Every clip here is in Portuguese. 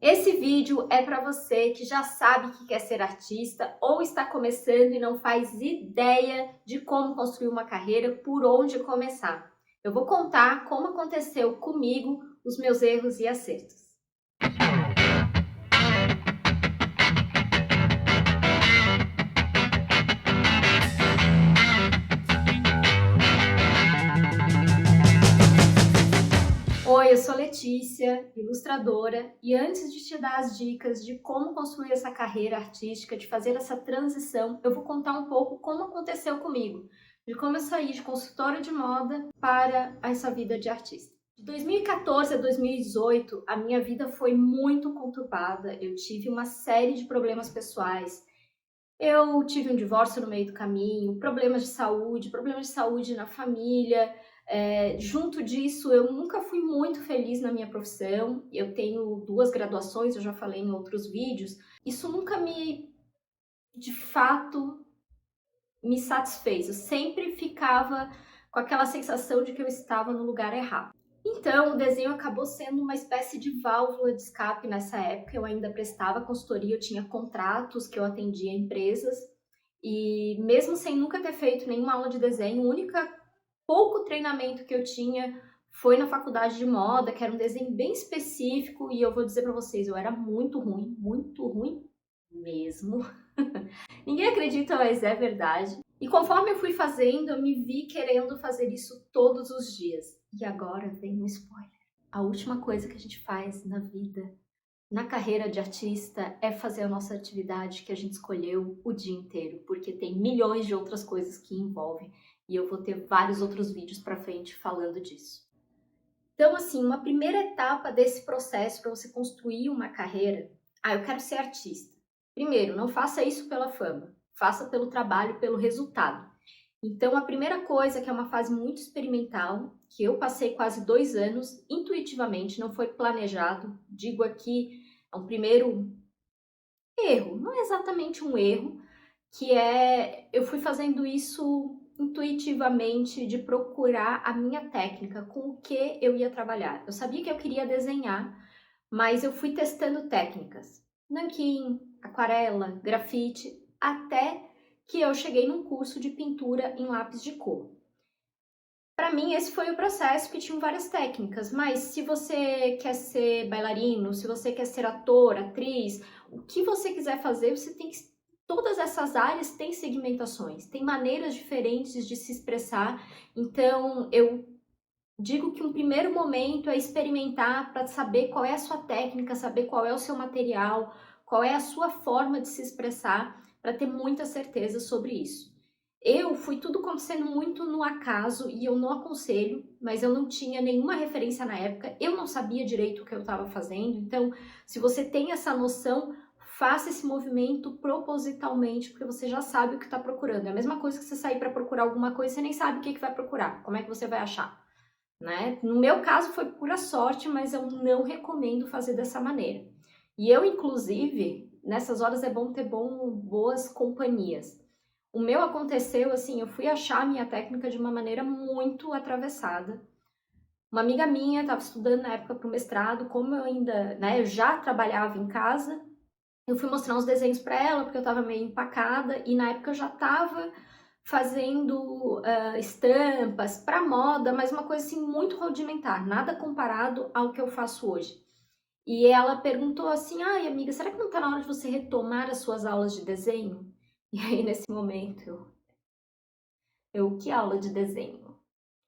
Esse vídeo é para você que já sabe que quer ser artista ou está começando e não faz ideia de como construir uma carreira, por onde começar. Eu vou contar como aconteceu comigo, os meus erros e acertos. Oi, eu sou Letícia, ilustradora, e antes de te dar as dicas de como construir essa carreira artística, de fazer essa transição, eu vou contar um pouco como aconteceu comigo, de como eu saí de consultora de moda para essa vida de artista. De 2014 a 2018, a minha vida foi muito conturbada, eu tive uma série de problemas pessoais. Eu tive um divórcio no meio do caminho, problemas de saúde na família. Junto disso, eu nunca fui muito feliz na minha profissão. Eu tenho 2 graduações, eu já falei em outros vídeos. Isso nunca de fato, me satisfez. Eu sempre ficava com aquela sensação de que eu estava no lugar errado. Então, o desenho acabou sendo uma espécie de válvula de escape nessa época. Eu ainda prestava consultoria, eu tinha contratos que eu atendia empresas, e mesmo sem nunca ter feito nenhuma aula de desenho, o único pouco treinamento que eu tinha foi na faculdade de moda, que era um desenho bem específico, e eu vou dizer para vocês, eu era muito ruim mesmo. Ninguém acredita, mas é verdade. E conforme eu fui fazendo, eu me vi querendo fazer isso todos os dias. E agora vem um spoiler. A última coisa que a gente faz na vida, na carreira de artista, é fazer a nossa atividade que a gente escolheu o dia inteiro, porque tem milhões de outras coisas que envolvem, e eu vou ter vários outros vídeos pra frente falando disso. Então, assim, uma primeira etapa desse processo para você construir uma carreira, eu quero ser artista. Primeiro, não faça isso pela fama, faça pelo trabalho, pelo resultado. Então, a primeira coisa, que é uma fase muito experimental, que eu passei quase 2 anos, intuitivamente, não foi planejado, digo aqui, é um primeiro erro, não é exatamente um erro, que é, eu fui fazendo isso intuitivamente, de procurar a minha técnica, com o que eu ia trabalhar. Eu sabia que eu queria desenhar, mas eu fui testando técnicas, nanquim, aquarela, grafite, até que eu cheguei num curso de pintura em lápis de cor. Para mim, esse foi o processo, que tinham várias técnicas, mas se você quer ser bailarino, se você quer ser ator, atriz, o que você quiser fazer, você tem que... Todas essas áreas têm segmentações, têm maneiras diferentes de se expressar, então eu digo que um primeiro momento é experimentar para saber qual é a sua técnica, saber qual é o seu material, qual é a sua forma de se expressar, para ter muita certeza sobre isso. Eu fui tudo acontecendo muito no acaso e eu não aconselho, mas eu não tinha nenhuma referência na época, eu não sabia direito o que eu estava fazendo, então se você tem essa noção, faça esse movimento propositalmente, porque você já sabe o que está procurando. É a mesma coisa que você sair para procurar alguma coisa e você nem sabe o que vai procurar, como é que você vai achar? Né? No meu caso foi pura sorte, mas eu não recomendo fazer dessa maneira. E eu, inclusive, nessas horas é bom ter boas companhias. O meu aconteceu assim, eu fui achar a minha técnica de uma maneira muito atravessada. Uma amiga minha estava estudando na época para o mestrado, como eu ainda, né, eu já trabalhava em casa, eu fui mostrar uns desenhos para ela, porque eu estava meio empacada, e na época eu já estava fazendo estampas para moda, mas uma coisa assim muito rudimentar, nada comparado ao que eu faço hoje. E ela perguntou assim, ai amiga, será que não está na hora de você retomar as suas aulas de desenho? E aí nesse momento, que aula de desenho?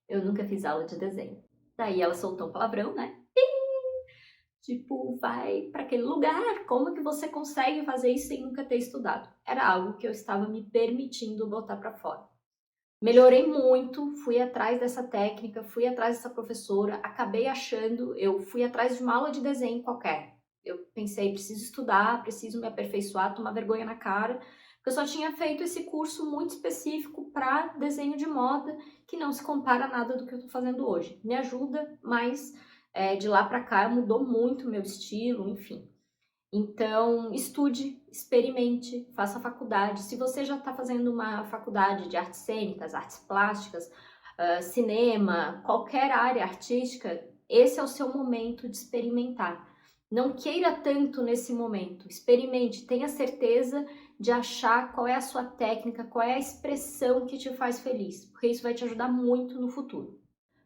Eu nunca fiz aula de desenho. Daí ela soltou um palavrão, né? Tipo, vai para aquele lugar, como que você consegue fazer isso sem nunca ter estudado? Era algo que eu estava me permitindo botar para fora. Melhorei muito, fui atrás dessa técnica, fui atrás dessa professora, acabei achando, eu fui atrás de uma aula de desenho qualquer. Eu pensei, preciso estudar, preciso me aperfeiçoar, tomar vergonha na cara, porque eu só tinha feito esse curso muito específico para desenho de moda, que não se compara a nada do que eu estou fazendo hoje. Me ajuda, mas de lá para cá mudou muito o meu estilo, enfim. Então, estude, experimente, faça faculdade. Se você já está fazendo uma faculdade de artes cênicas, artes plásticas, cinema, qualquer área artística, esse é o seu momento de experimentar. Não queira tanto nesse momento. Experimente, tenha certeza de achar qual é a sua técnica, qual é a expressão que te faz feliz, porque isso vai te ajudar muito no futuro.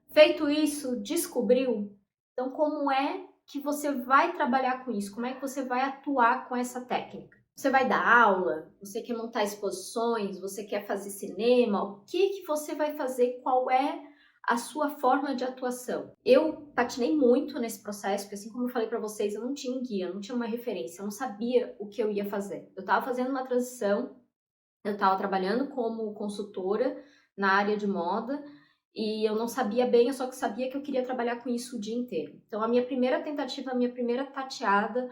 Feito isso, descobriu? Então, como é que você vai trabalhar com isso? Como é que você vai atuar com essa técnica? Você vai dar aula? Você quer montar exposições? Você quer fazer cinema? O que você vai fazer? Qual é a sua forma de atuação? Eu patinei muito nesse processo, porque assim como eu falei para vocês, eu não tinha um guia, não tinha uma referência, eu não sabia o que eu ia fazer. Eu estava fazendo uma transição, eu estava trabalhando como consultora na área de moda, e eu não sabia bem, eu só que sabia que eu queria trabalhar com isso o dia inteiro. Então a minha primeira tentativa, a minha primeira tateada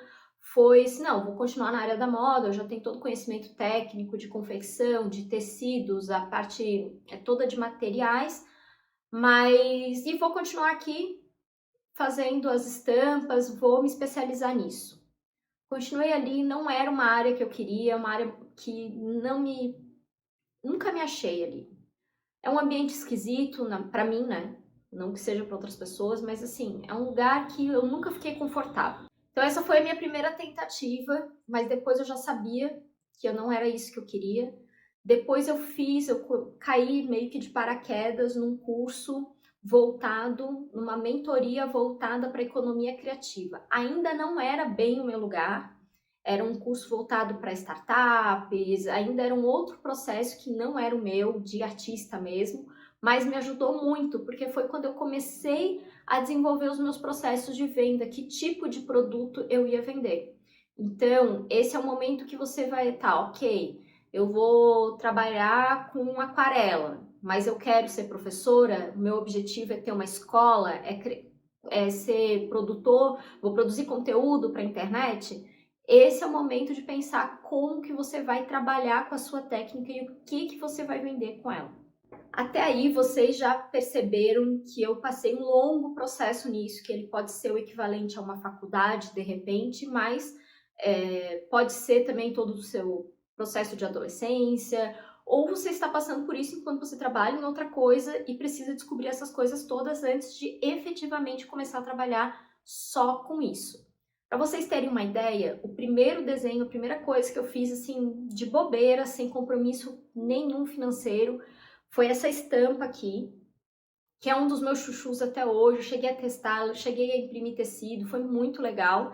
foi assim, não, vou continuar na área da moda, eu já tenho todo o conhecimento técnico de confecção, de tecidos, a parte toda de materiais, mas e vou continuar aqui fazendo as estampas, vou me especializar nisso. Continuei ali, não era uma área que eu queria, uma área que nunca me achei ali. É um ambiente esquisito para mim, né? Não que seja para outras pessoas, mas assim, é um lugar que eu nunca fiquei confortável. Então essa foi a minha primeira tentativa, mas depois eu já sabia que eu não era isso que eu queria. Depois eu caí meio que de paraquedas num curso voltado, numa mentoria voltada para economia criativa. Ainda não era bem o meu lugar, era um curso voltado para startups, ainda era um outro processo que não era o meu, de artista mesmo, mas me ajudou muito, porque foi quando eu comecei a desenvolver os meus processos de venda, que tipo de produto eu ia vender. Então, esse é o momento que você vai estar, ok, eu vou trabalhar com aquarela, mas eu quero ser professora, o meu objetivo é ter uma escola, é ser produtor, vou produzir conteúdo para a internet. Esse é o momento de pensar como que você vai trabalhar com a sua técnica e o que você vai vender com ela. Até aí vocês já perceberam que eu passei um longo processo nisso, que ele pode ser o equivalente a uma faculdade de repente, mas pode ser também todo o seu processo de adolescência, ou você está passando por isso enquanto você trabalha em outra coisa e precisa descobrir essas coisas todas antes de efetivamente começar a trabalhar só com isso. Para vocês terem uma ideia, o primeiro desenho, a primeira coisa que eu fiz assim de bobeira, sem compromisso nenhum financeiro, foi essa estampa aqui, que é um dos meus chuchus até hoje. Eu cheguei a testá-la, cheguei a imprimir tecido, foi muito legal.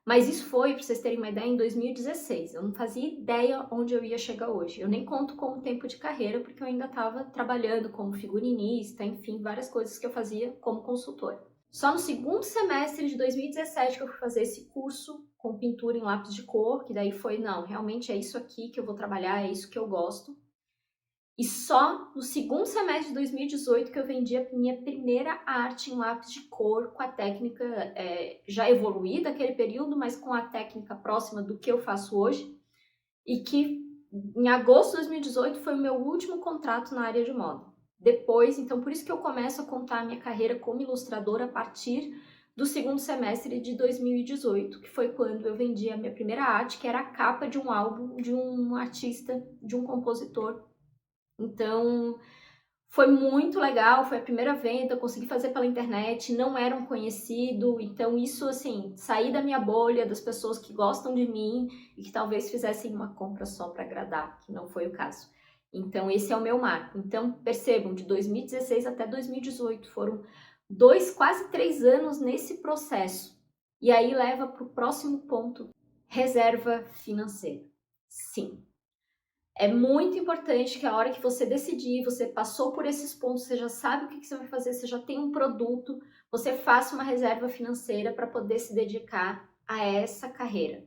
Mas isso foi, para vocês terem uma ideia, em 2016. Eu não fazia ideia onde eu ia chegar hoje. Eu nem conto como tempo de carreira, porque eu ainda estava trabalhando como figurinista, enfim, várias coisas que eu fazia como consultora. Só no segundo semestre de 2017 que eu fui fazer esse curso com pintura em lápis de cor, que daí foi, não, realmente é isso aqui que eu vou trabalhar, é isso que eu gosto. E só no segundo semestre de 2018 que eu vendi a minha primeira arte em lápis de cor com a técnica já evoluída daquele período, mas com a técnica próxima do que eu faço hoje. E que em agosto de 2018 foi o meu último contrato na área de moda. Depois, então por isso que eu começo a contar a minha carreira como ilustradora a partir do segundo semestre de 2018, que foi quando eu vendi a minha primeira arte, que era a capa de um álbum de um artista, de um compositor. Então, foi muito legal, foi a primeira venda, eu consegui fazer pela internet, não era um conhecido, então isso, assim, sair da minha bolha, das pessoas que gostam de mim e que talvez fizessem uma compra só para agradar, que não foi o caso. Então, esse é o meu marco. Então, percebam, de 2016 até 2018, foram quase 3 anos nesse processo. E aí leva para o próximo ponto, reserva financeira. Sim. É muito importante que a hora que você decidir, você passou por esses pontos, você já sabe o que você vai fazer, você já tem um produto, você faça uma reserva financeira para poder se dedicar a essa carreira.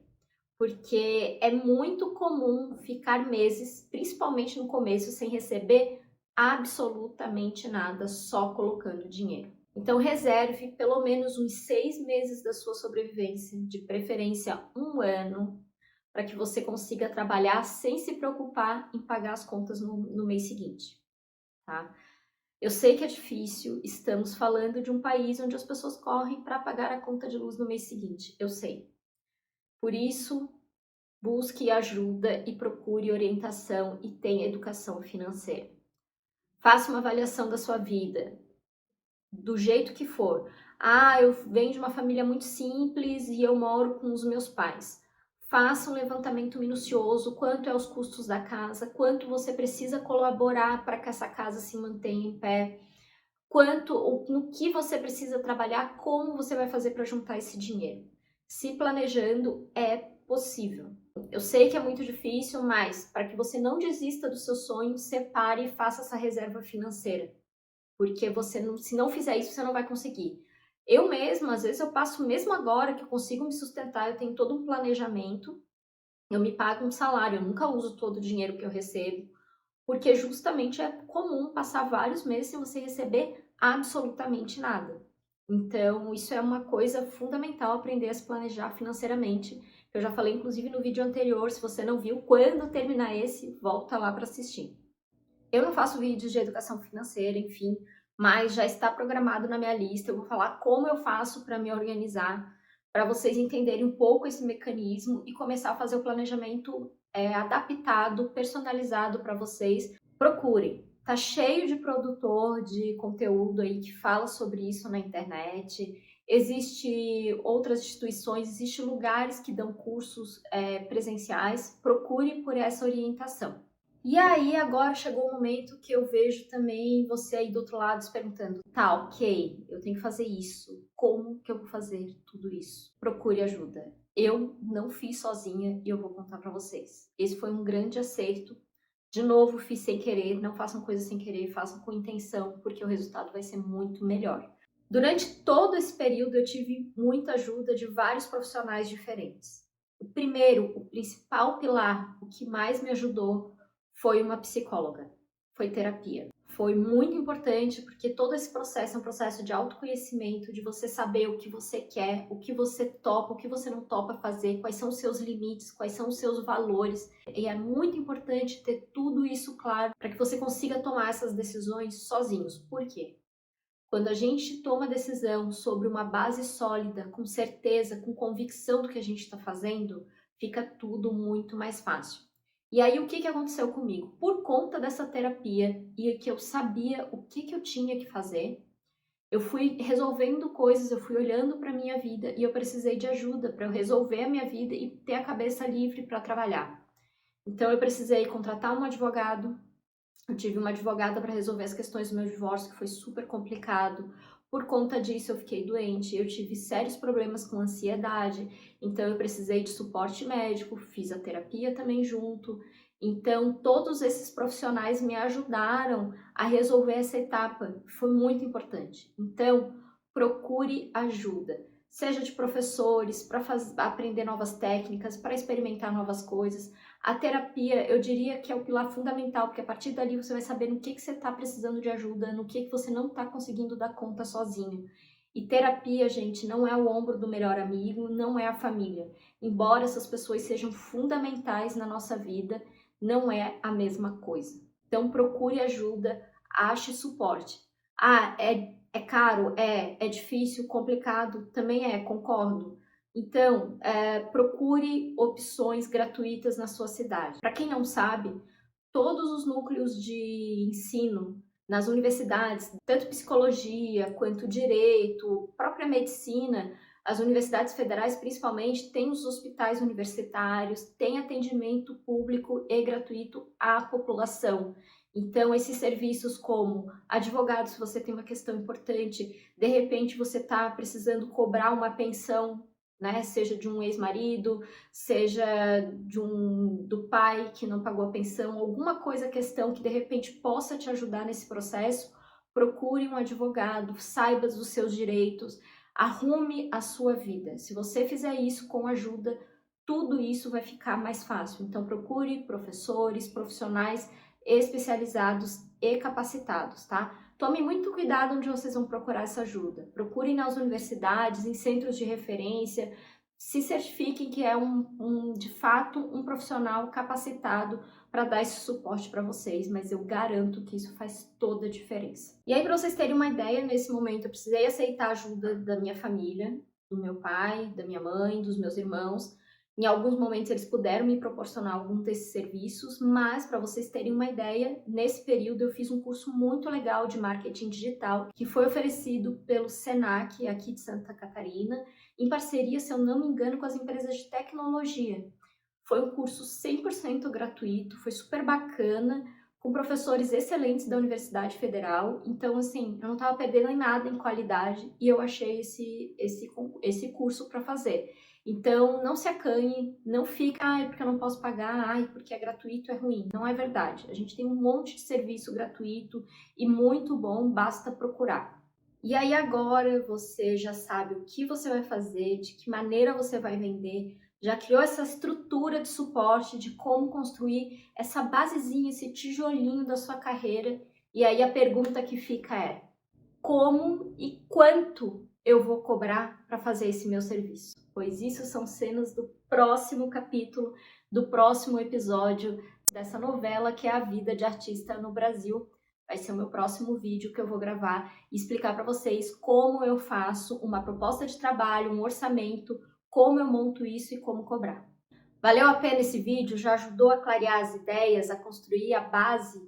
Porque é muito comum ficar meses, principalmente no começo, sem receber absolutamente nada, só colocando dinheiro. Então reserve pelo menos uns 6 meses da sua sobrevivência, de preferência 1 ano, para que você consiga trabalhar sem se preocupar em pagar as contas no mês seguinte, tá? Eu sei que é difícil, estamos falando de um país onde as pessoas correm para pagar a conta de luz no mês seguinte, eu sei. Por isso, busque ajuda e procure orientação e tenha educação financeira. Faça uma avaliação da sua vida, do jeito que for. Ah, eu venho de uma família muito simples e eu moro com os meus pais. Faça um levantamento minucioso, quanto é os custos da casa, quanto você precisa colaborar para que essa casa se mantenha em pé, no que você precisa trabalhar, como você vai fazer para juntar esse dinheiro. Se planejando é possível. Eu sei que é muito difícil, mas para que você não desista do seu sonho, separe e faça essa reserva financeira. Porque se não fizer isso, você não vai conseguir. Eu mesma, às vezes eu passo, mesmo agora que eu consigo me sustentar, eu tenho todo um planejamento, eu me pago um salário, eu nunca uso todo o dinheiro que eu recebo, porque justamente é comum passar vários meses sem você receber absolutamente nada. Então, isso é uma coisa fundamental, aprender a se planejar financeiramente. Eu já falei, inclusive, no vídeo anterior, se você não viu, quando terminar esse, volta lá para assistir. Eu não faço vídeos de educação financeira, enfim, mas já está programado na minha lista. Eu vou falar como eu faço para me organizar, para vocês entenderem um pouco esse mecanismo e começar a fazer o planejamento adaptado, personalizado para vocês. Procurem. Tá cheio de produtor de conteúdo aí que fala sobre isso na internet. Existe outras instituições, existem lugares que dão cursos presenciais. Procure por essa orientação. E aí, agora chegou o momento que eu vejo também você aí do outro lado se perguntando: tá, ok, eu tenho que fazer isso. Como que eu vou fazer tudo isso? Procure ajuda. Eu não fiz sozinha e eu vou contar para vocês. Esse foi um grande acerto. De novo, fiz sem querer. Não façam coisas sem querer, façam com intenção, porque o resultado vai ser muito melhor. Durante todo esse período, eu tive muita ajuda de vários profissionais diferentes. O primeiro, o principal pilar, o que mais me ajudou, foi uma psicóloga, foi terapia. Foi muito importante porque todo esse processo é um processo de autoconhecimento, de você saber o que você quer, o que você topa, o que você não topa fazer, quais são os seus limites, quais são os seus valores. E é muito importante ter tudo isso claro para que você consiga tomar essas decisões sozinhos. Por quê? Quando a gente toma decisão sobre uma base sólida, com certeza, com convicção do que a gente está fazendo, fica tudo muito mais fácil. E aí, o que aconteceu comigo? Por conta dessa terapia e que eu sabia o que eu tinha que fazer, eu fui resolvendo coisas, eu fui olhando para a minha vida e eu precisei de ajuda para eu resolver a minha vida e ter a cabeça livre para trabalhar. Então, eu precisei contratar um advogado. Eu tive uma advogada para resolver as questões do meu divórcio, que foi super complicado. Por conta disso, eu fiquei doente, eu tive sérios problemas com ansiedade, então eu precisei de suporte médico, fiz a terapia também junto. Então, todos esses profissionais me ajudaram a resolver essa etapa, foi muito importante. Então, procure ajuda, seja de professores, para aprender novas técnicas, para experimentar novas coisas. A terapia, eu diria que é o pilar fundamental, porque a partir dali você vai saber no que você está precisando de ajuda, no que você não está conseguindo dar conta sozinho. E terapia, gente, não é o ombro do melhor amigo, não é a família. Embora essas pessoas sejam fundamentais na nossa vida, não é a mesma coisa. Então procure ajuda, ache suporte. Ah, é caro? É difícil, complicado? Também concordo. Então, procure opções gratuitas na sua cidade. Para quem não sabe, todos os núcleos de ensino nas universidades, tanto psicologia quanto direito, própria medicina, as universidades federais principalmente, têm os hospitais universitários, têm atendimento público e gratuito à população. Então, esses serviços como advogado, se você tem uma questão importante, de repente você está precisando cobrar uma pensão, né? Seja de um ex-marido, seja do pai que não pagou a pensão, alguma coisa, questão que de repente possa te ajudar nesse processo, procure um advogado, saiba dos seus direitos, arrume a sua vida. Se você fizer isso com ajuda, tudo isso vai ficar mais fácil. Então procure professores, profissionais especializados e capacitados, tá? Tome muito cuidado onde vocês vão procurar essa ajuda. Procurem nas universidades, em centros de referência, se certifiquem que é de fato um profissional capacitado para dar esse suporte para vocês, mas eu garanto que isso faz toda a diferença. E aí, para vocês terem uma ideia, nesse momento eu precisei aceitar a ajuda da minha família, do meu pai, da minha mãe, dos meus irmãos. Em alguns momentos eles puderam me proporcionar algum desses serviços, mas para vocês terem uma ideia, nesse período eu fiz um curso muito legal de marketing digital que foi oferecido pelo Senac aqui de Santa Catarina, em parceria, se eu não me engano, com as empresas de tecnologia. Foi um curso 100% gratuito, foi super bacana, com professores excelentes da Universidade Federal. Então, assim, eu não estava perdendo em nada em qualidade e eu achei esse curso para fazer. Então, não se acanhe, não fica, ai, porque eu não posso pagar, ai, porque é gratuito, é ruim. Não é verdade. A gente tem um monte de serviço gratuito e muito bom, basta procurar. E aí agora você já sabe o que você vai fazer, de que maneira você vai vender, já criou essa estrutura de suporte, de como construir essa basezinha, esse tijolinho da sua carreira. E aí a pergunta que fica é: como e quanto eu vou cobrar para fazer esse meu serviço? Pois isso são cenas do próximo capítulo, do próximo episódio dessa novela que é a vida de artista no Brasil. Vai ser o meu próximo vídeo que eu vou gravar e explicar para vocês como eu faço uma proposta de trabalho, um orçamento, como eu monto isso e como cobrar. Valeu a pena esse vídeo? Já ajudou a clarear as ideias, a construir a base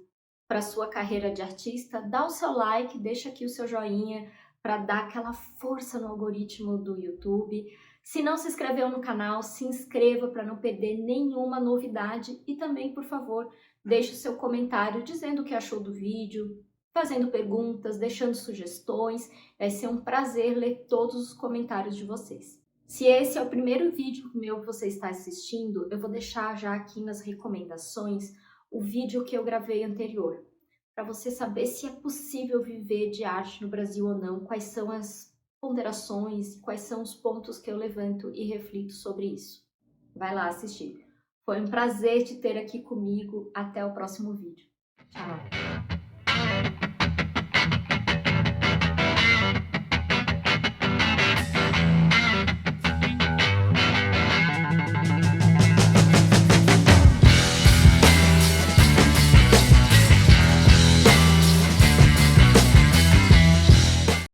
para a sua carreira de artista? Dá o seu like, deixa aqui o seu joinha para dar aquela força no algoritmo do YouTube. Se não se inscreveu no canal, se inscreva para não perder nenhuma novidade e também, por favor, deixe o seu comentário dizendo o que achou do vídeo, fazendo perguntas, deixando sugestões. Vai ser um prazer ler todos os comentários de vocês. Se esse é o primeiro vídeo meu que você está assistindo, eu vou deixar já aqui nas recomendações o vídeo que eu gravei anterior, para você saber se é possível viver de arte no Brasil ou não, quais são as ponderações, quais são os pontos que eu levanto e reflito sobre isso. Vai lá assistir. Foi um prazer te ter aqui comigo. Até o próximo vídeo. Tchau!